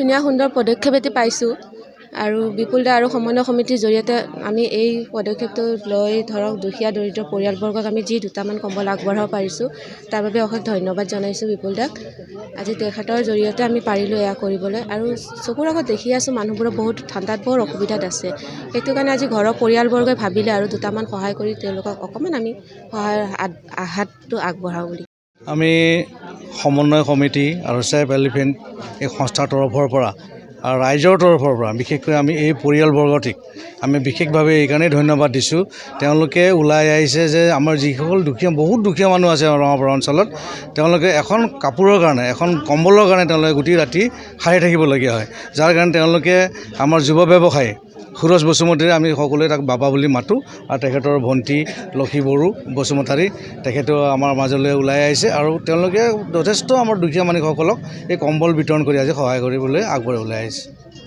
ধুনীয়া সুন্দৰ পদক্ষেপ এটি পাইছোঁ আৰু বিপুল দা আৰু সমন্বয় সমিতিৰ জৰিয়তে আমি এই পদক্ষেপটো লৈ ধৰক দুখীয়া দৰিদ্ৰ পৰিয়ালবৰ্গক আমি যি দুটামান কম্বল আগবঢ়াব পাৰিছোঁ তাৰ বাবে অশেষ ধন্যবাদ জনাইছোঁ বিপুল দাক। আজি তেখেতৰ জৰিয়তে আমি পাৰিলোঁ এয়া কৰিবলৈ আৰু চকুৰ আগত দেখি আছোঁ মানুহবোৰৰ বহুত ঠাণ্ডাত বৰ অসুবিধাত আছে। সেইটো কাৰণে আজি ঘৰৰ পৰিয়ালবৰ্গই ভাবিলে আৰু দুটামান সহায় কৰি তেওঁলোকক অকণমান আমি সহায়ৰ হাতটো আগবঢ়াওঁ বুলি। আমি সমন্বয় সমিতি আৰু ছেভ এলিফেণ্ট এই সংস্থাৰ তৰফৰ পৰা আৰু ৰাইজৰ তৰফৰ পৰা বিশেষকৈ আমি এই পৰিয়ালবৰ্গটিক আমি বিশেষভাৱে এইকাৰণেই ধন্যবাদ দিছোঁ। তেওঁলোকে ওলাই আহিছে যে আমাৰ যিসকল বহুত দুখীয়া মানুহ আছে ৰঙাপাৰা অঞ্চলত, তেওঁলোকে এখন কাপোৰৰ কাৰণে এখন কম্বলৰ কাৰণে তেওঁলোকে গোটেই ৰাতি সাৰি থাকিবলগীয়া হয়। যাৰ কাৰণে তেওঁলোকে আমাৰ যুৱ ব্যৱসায়ী সুৰজ বসুমতাৰীয়ে আমি সকলোৱে তাক বাবা বুলি মাতোঁ আৰু তেখেতৰ ভণ্টি লক্ষী বড়ো বসুমতাৰী তেখেতেও আমাৰ মাজলৈ ওলাই আহিছে আৰু তেওঁলোকে যথেষ্ট আমাৰ দুখীয়া মানুহসকলক এই কম্বল বিতৰণ কৰি আজি সহায় কৰিবলৈ আগবাঢ়ি ওলাই আহিছে।